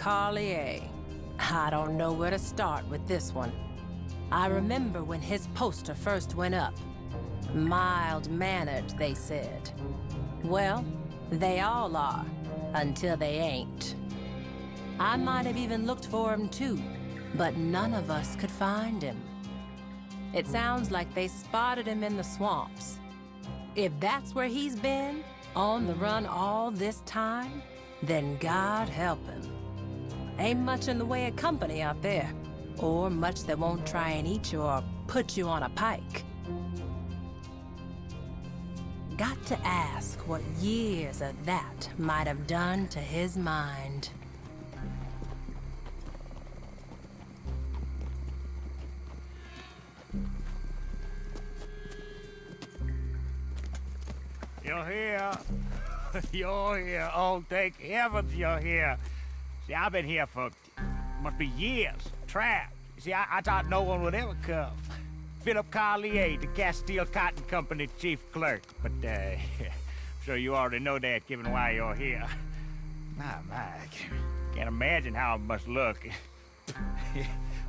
Carlier. I don't know where to start with this one. I remember when his poster first went up. Mild-mannered, they said. Well, they all are, until they ain't. I might have even looked for him too, but none of us could find him. It sounds like they spotted him in the swamps. If that's where he's been, on the run all this time, then God help him. Ain't much in the way of company out there, or much that won't try and eat you or put you on a pike. Got to ask what years of that might have done to his mind. You're here. You're here. Oh, thank heavens you're here. See, I've been here for, must be years, trapped. See, I thought no one would ever come. Philip Carlier, the Castile Cotton Company chief clerk. But, I'm sure you already know that, given why you're here. My, I can't imagine how it must look.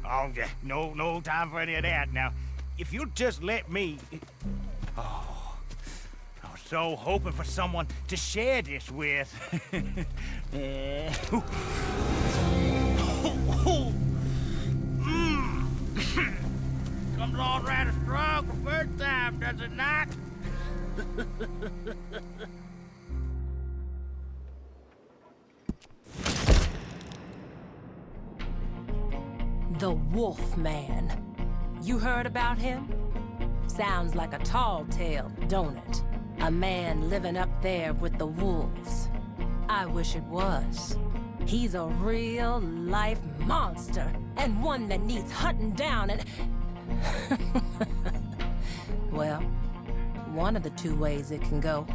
Oh, no time for any of that. Now, if you'll just let me... Oh, I was so hoping for someone to share this with. Comes on rather strong the first time, does it not? The Wolf Man. You heard about him? Sounds like a tall tale, don't it? A man living up there with the wolves. I wish it was. He's a real-life monster, and one that needs hunting down and... Well, one of the two ways it can go.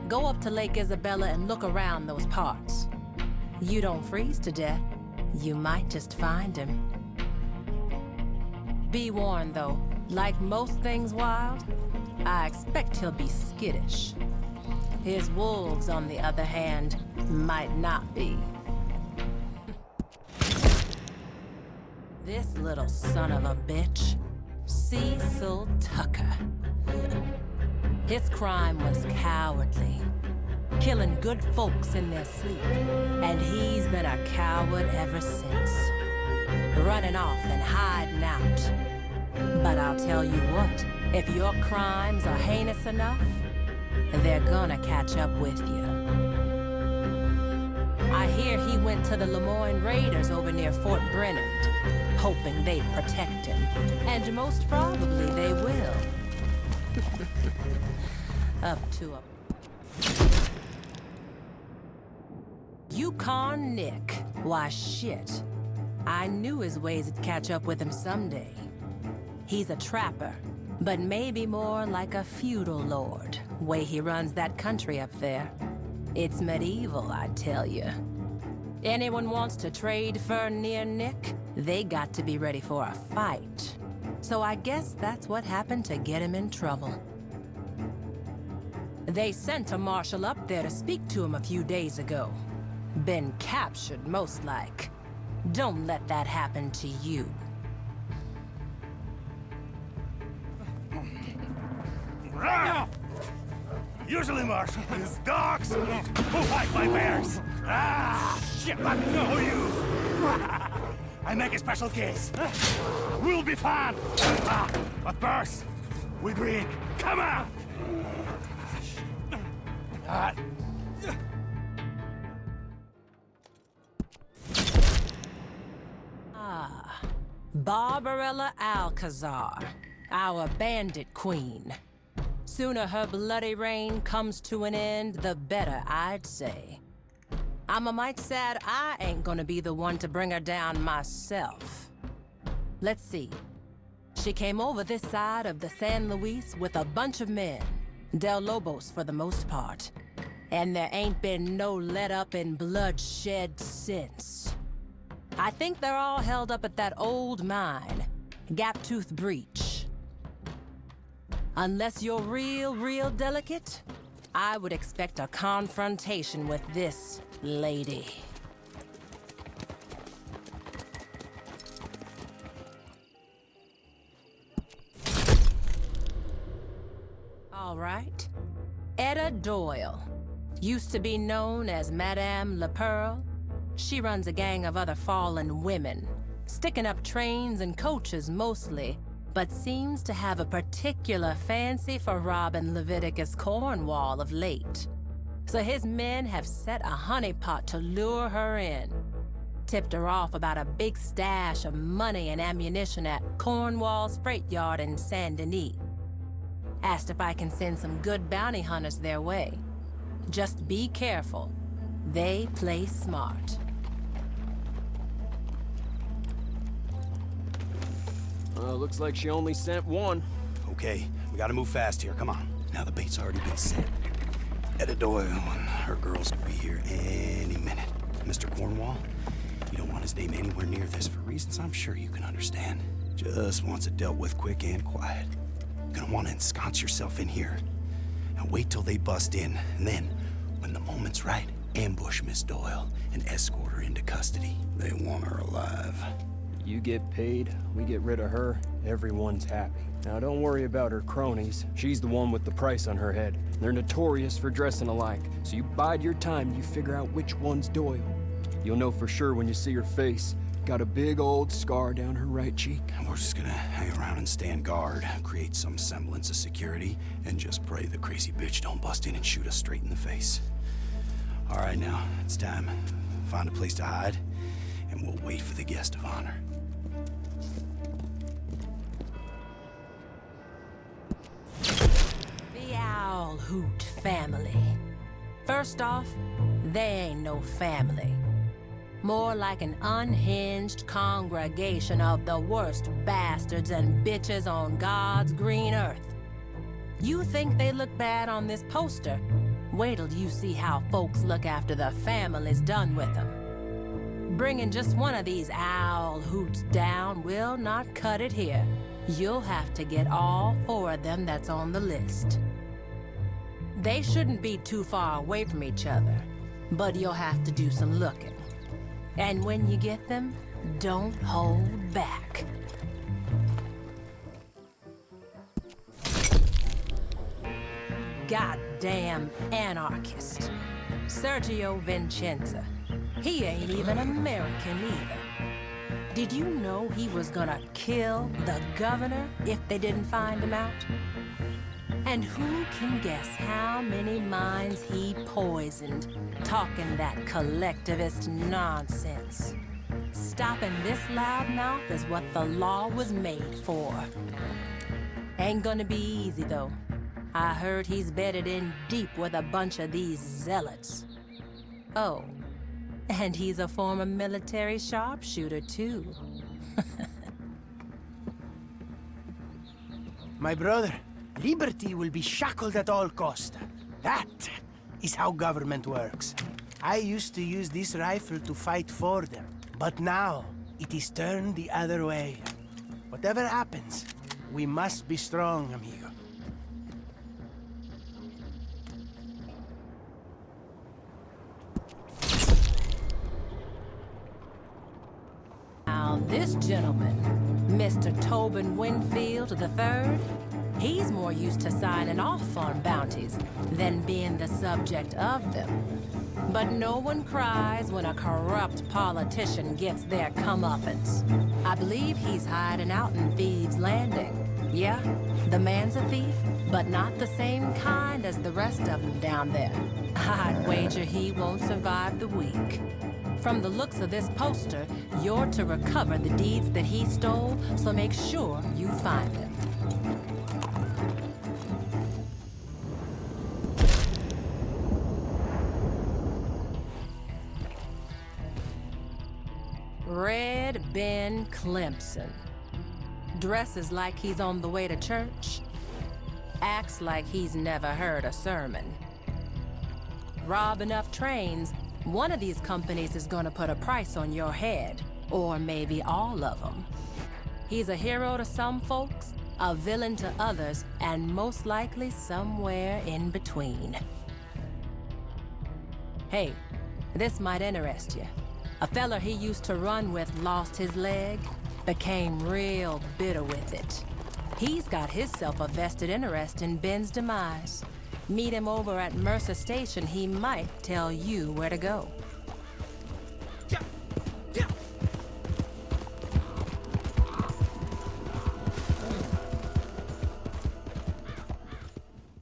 Go up to Lake Isabella and look around those parts. You don't freeze to death, you might just find him. Be warned, though, like most things wild, I expect he'll be skittish. His wolves, on the other hand, might not be. This little son of a bitch, Cecil Tucker. His crime was cowardly, killing good folks in their sleep, and he's been a coward ever since, running off and hiding out. But I'll tell you what, if your crimes are heinous enough, they're gonna catch up with you. I hear he went to the Lemoyne Raiders over near Fort Brennand, hoping they'd protect him. And most probably they will. Up to a... Yukon Nick. Why, shit. I knew his ways would catch up with him someday. He's a trapper, but maybe more like a feudal lord, way he runs that country up there. It's medieval, I tell you. Anyone wants to trade fur near Nick, they got to be ready for a fight. So I guess that's what happened to get him in trouble. They sent a marshal up there to speak to him a few days ago. Been captured, most like. Don't let that happen to you. Usually, Marshal, is dogs who fight my bears. Ah, shit, I know you. I make a special case. We'll be fine. But first, we drink. Come on. Barbarella Alcazar, our bandit queen. Sooner her bloody reign comes to an end, the better, I'd say. I'm a mite sad I ain't gonna be the one to bring her down myself. Let's see. She came over this side of the San Luis with a bunch of men, Del Lobos for the most part. And there ain't been no let up in bloodshed since. I think they're all held up at that old mine, Gaptooth Breach. Unless you're real delicate, I would expect a confrontation with this lady. all right. Etta Doyle. Used to be known as Madame La Pearl. She runs a gang of other fallen women, sticking up trains and coaches mostly, but seems to have a particular fancy for robbing Leviticus Cornwall of late. So his men have set a honeypot to lure her in. Tipped her off about a big stash of money and ammunition at Cornwall's freight yard in Saint Denis. Asked if I can send some good bounty hunters their way. Just be careful. They play smart. Looks like she only sent one. Okay, we gotta move fast here. Come on. Now the bait's already been set. Etta Doyle and her girls could be here any minute. Mr. Cornwall, you don't want his name anywhere near this for reasons I'm sure you can understand. Just wants it dealt with quick and quiet. Gonna want to ensconce yourself in here. And wait till they bust in. And then, when the moment's right, ambush Miss Doyle and escort her into custody. They want her alive. You get paid, we get rid of her, everyone's happy. Now don't worry about her cronies. She's the one with the price on her head. They're notorious for dressing alike, so you bide your time and you figure out which one's Doyle. You'll know for sure when you see her face. Got a big old scar down her right cheek. And we're just gonna hang around and stand guard, create some semblance of security, and just pray the crazy bitch don't bust in and shoot us straight in the face. All right, now, it's time. Find a place to hide, and we'll wait for the guest of honor. The Owl Hoot family. First off, they ain't no family. More like an unhinged congregation of the worst bastards and bitches on God's green earth. You think they look bad on this poster? Wait till you see how folks look after the family's done with them. Bringing just one of these owl hoots down will not cut it here. You'll have to get all 4 of them that's on the list. They shouldn't be too far away from each other, but you'll have to do some looking. And when you get them, don't hold back. Goddamn anarchist. Sergio Vincenza. He ain't even American either. Did you know he was gonna kill the governor if they didn't find him out? And who can guess how many minds he poisoned, talking that collectivist nonsense? Stopping this loudmouth is what the law was made for. Ain't gonna be easy, though. I heard he's bedded in deep with a bunch of these zealots. Oh, and he's a former military sharpshooter, too. My brother, liberty will be shackled at all cost. That is how government works. I used to use this rifle to fight for them, but now it is turned the other way. Whatever happens, we must be strong, amigo. Now, this gentleman, Mr. Tobin Winfield III, he's more used to signing off on bounties than being the subject of them. But no one cries when a corrupt politician gets their comeuppance. I believe he's hiding out in Thieves' Landing. Yeah, the man's a thief, but not the same kind as the rest of them down there. I'd wager he won't survive the week. From the looks of this poster, you're to recover the deeds that he stole, so make sure you find them. Red Ben Clemson. Dresses like he's on the way to church. Acts like he's never heard a sermon. Rob enough trains, one of these companies is gonna put a price on your head. Or maybe all of them. He's a hero to some folks, a villain to others, and most likely somewhere in between. Hey, this might interest you. A fella he used to run with lost his leg, became real bitter with it. He's got himself a vested interest in Ben's demise. Meet him over at Mercer Station, he might tell you where to go.